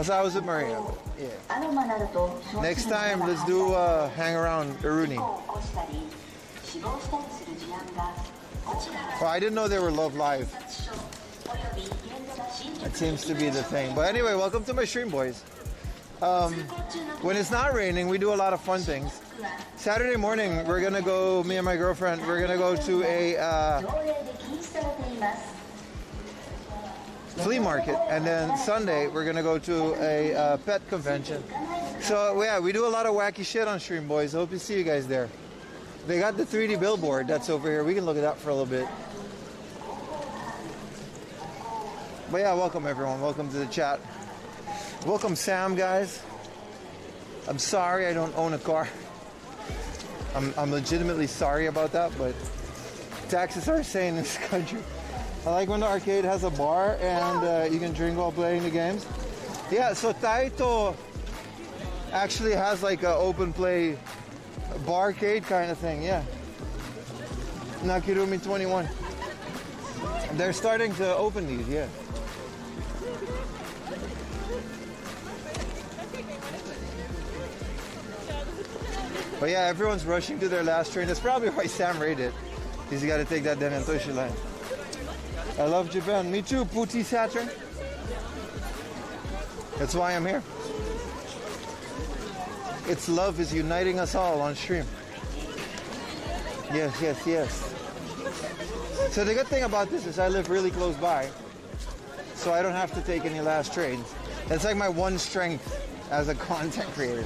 Also, I was with Maria. Yeah. Next time, let's do hang around Iruni. Well, I didn't know they were Love Live. That seems to be the thing. But anyway, welcome to my stream, boys. When it's not raining, we do a lot of fun things. Saturday morning, we're gonna go, me and my girlfriend, we're gonna go to a flea market, and then Sunday we're gonna go to a pet convention. So yeah, we do a lot of wacky shit on stream, boys. Hope to see you guys there. They got the 3D billboard that's over here. We can look at that for a little bit. But yeah, welcome everyone. Welcome to the chat. Welcome Sam, guys. I'm sorry I don't own a car. I'm legitimately sorry about that, but taxes are insane in this country. I like when the arcade has a bar and you can drink while playing the games. Yeah, so Taito actually has like an open play barcade kind of thing, yeah. Nakirumi 21. They're starting to open these, yeah. But yeah, everyone's rushing to their last train. That's probably why Sam raided. He's got to take that Denentoshi line. I love Japan. Me too, Puti Saturn. That's why I'm here. It's love is uniting us all on stream. Yes, yes, yes. So the good thing about this is I live really close by, so I don't have to take any last trains. That's like my one strength as a content creator.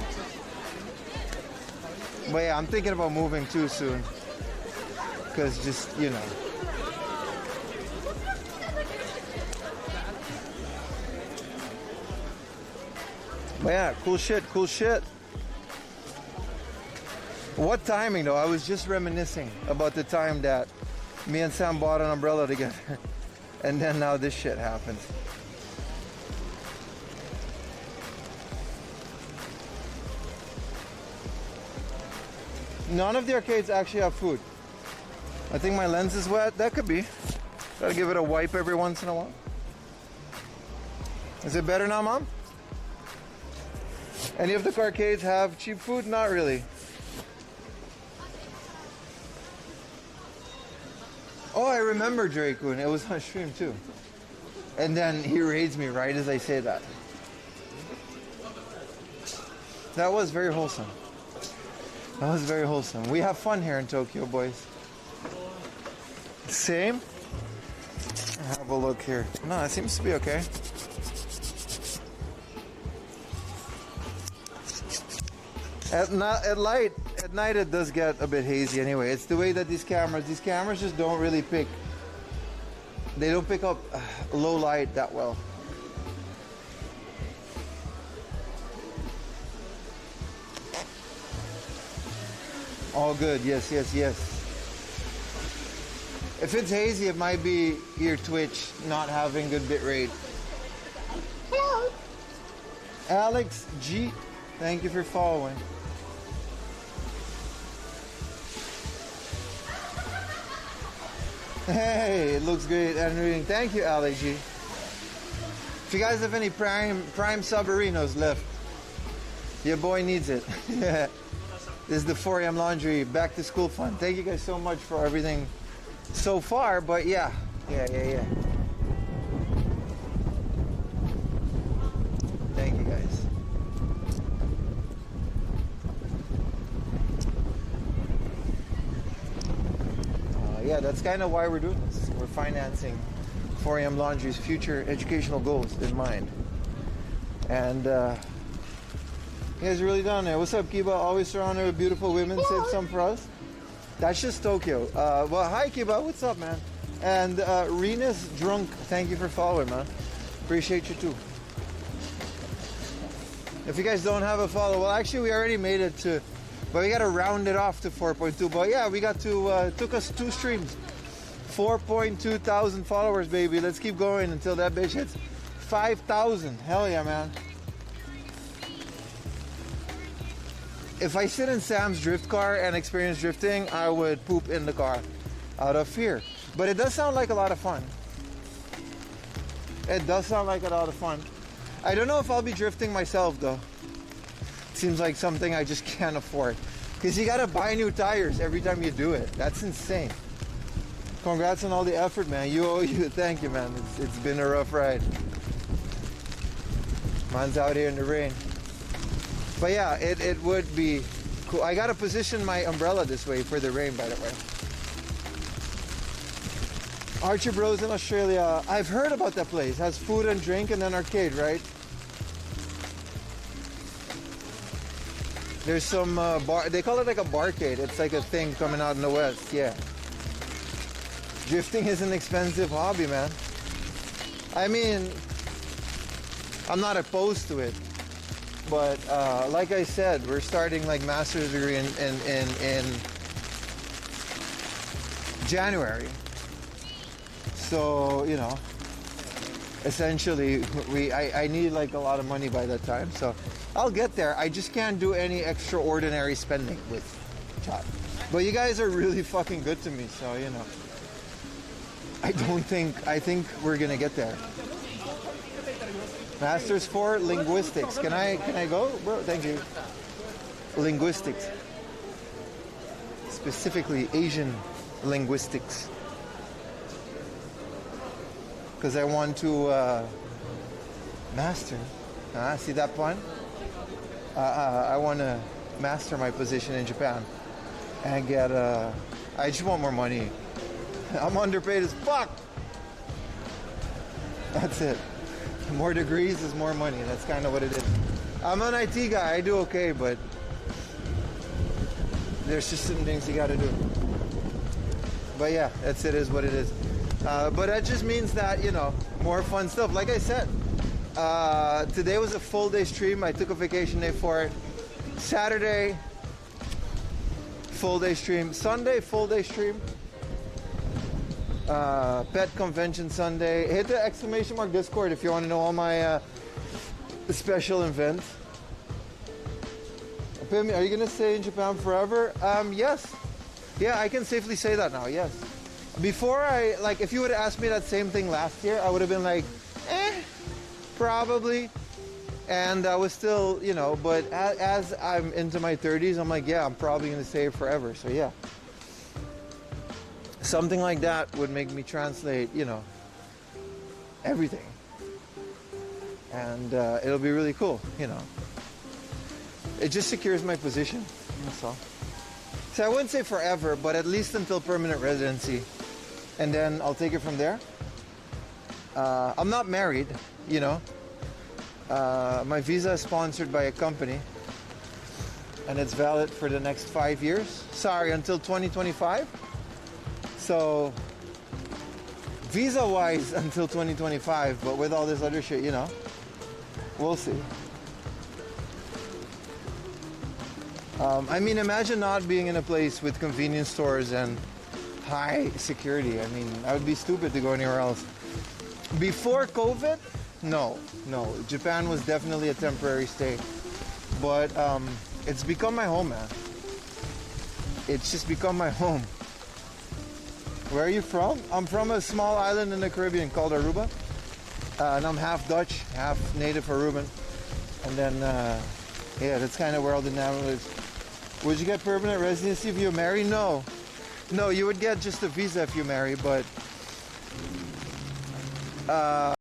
But yeah, I'm thinking about moving too soon. Because just, you know. But yeah, cool shit, cool shit. What timing though? I was just reminiscing about the time that me and Sam bought an umbrella together. And then now this shit happens. None of the arcades actually have food. I think my lens is wet. That could be. Gotta give it a wipe every once in a while. Is it better now, Mom? Any of the arcades have cheap food? Not really. Oh, I remember Drake-kun. It was on stream too. And then he raids me right as I say that. That was very wholesome. That was very wholesome. We have fun here in Tokyo, boys. Same? Have a look here. No, it seems to be okay. At night it does get a bit hazy anyway. It's the way that these cameras just don't really pick. They don't pick up low light that well. All good, yes, yes, yes. If it's hazy, it might be your Twitch not having good bit rate. Hello. Alex G, thank you for following. Hey, it looks great and reading. Thank you, Alex G. If you guys have any prime submarinos left, your boy needs it. This is the 4am Laundry Back to School Fund. Thank you guys so much for everything so far, but yeah. Thank you guys. Yeah, that's kind of why we're doing this. We're financing 4am Laundry's future educational goals in mind. And you guys are really down there. What's up, Kiba? Always surrounded with beautiful women. Save some for us. That's just Tokyo. Well, hi, Kiba. What's up, man? And Rena's Drunk, thank you for following, man. Appreciate you, too. If you guys don't have a follow, well, actually, we already made it to, but we got to round it off to 4.2. But yeah, we got to, took us 2 streams. 4.2 thousand followers, baby. Let's keep going until that bitch hits 5,000. Hell yeah, man. If I sit in Sam's drift car and experience drifting, I would poop in the car out of fear. But it does sound like a lot of fun. It does sound like a lot of fun. I don't know if I'll be drifting myself though. Seems like something I just can't afford. Because you gotta buy new tires every time you do it. That's insane. Congrats on all the effort, man. Thank you, man. It's been a rough ride. Man's out here in the rain. But yeah, it would be cool. I gotta position my umbrella this way for the rain, by the way. Archer Bros in Australia. I've heard about that place. Has food and drink and an arcade, right? There's some bar. They call it like a barcade. It's like a thing coming out in the West. Yeah. Drifting is an expensive hobby, man. I mean, I'm not opposed to it, but like I said, we're starting like master's degree in January. So, you know, essentially I need like a lot of money by that time. So I'll get there. I just can't do any extraordinary spending with chat. But you guys are really fucking good to me, so you know. I think we're gonna get there. Masters for linguistics. Can I go? Bro, thank you. Linguistics. Specifically Asian linguistics. Because I want to master. See that pun? I want to master my position in Japan and get. I just want more money. I'm underpaid as fuck. That's it. More degrees is more money. That's kind of what it is. I'm an IT guy. I do okay, but there's just some things you got to do. But yeah, it is what it is. But that just means that, you know, more fun stuff. Like I said, today was a full day stream. I took a vacation day for it. Saturday, full day stream. Sunday, full day stream. Pet convention Sunday. Hit the exclamation mark Discord if you want to know all my special events. Are you gonna stay in Japan forever? Yes. Yeah, I can safely say that now. Yes. Before if you would have asked me that same thing last year, I would have been like, probably. And I was still, you know, but as I'm into my 30s, I'm like, yeah, I'm probably gonna stay forever. So yeah. Something like that would make me translate, you know, everything. And it'll be really cool, you know. It just secures my position, that's all. So I wouldn't say forever, but at least until permanent residency. And then I'll take it from there. I'm not married, you know. My visa is sponsored by a company. And it's valid for the next 5 years. Sorry, until 2025. So, visa-wise until 2025, but with all this other shit, you know, we'll see. I mean, imagine not being in a place with convenience stores and high security. I mean, I would be stupid to go anywhere else. Before COVID, no. Japan was definitely a temporary stay. But it's become my home, man. It's just become my home. Where are you from? I'm from a small island in the Caribbean called Aruba. And I'm half Dutch, half native Aruban. And then, yeah, that's kind of where all the dynamic is. Would you get permanent residency if you marry? No. No, you would get just a visa if you marry, but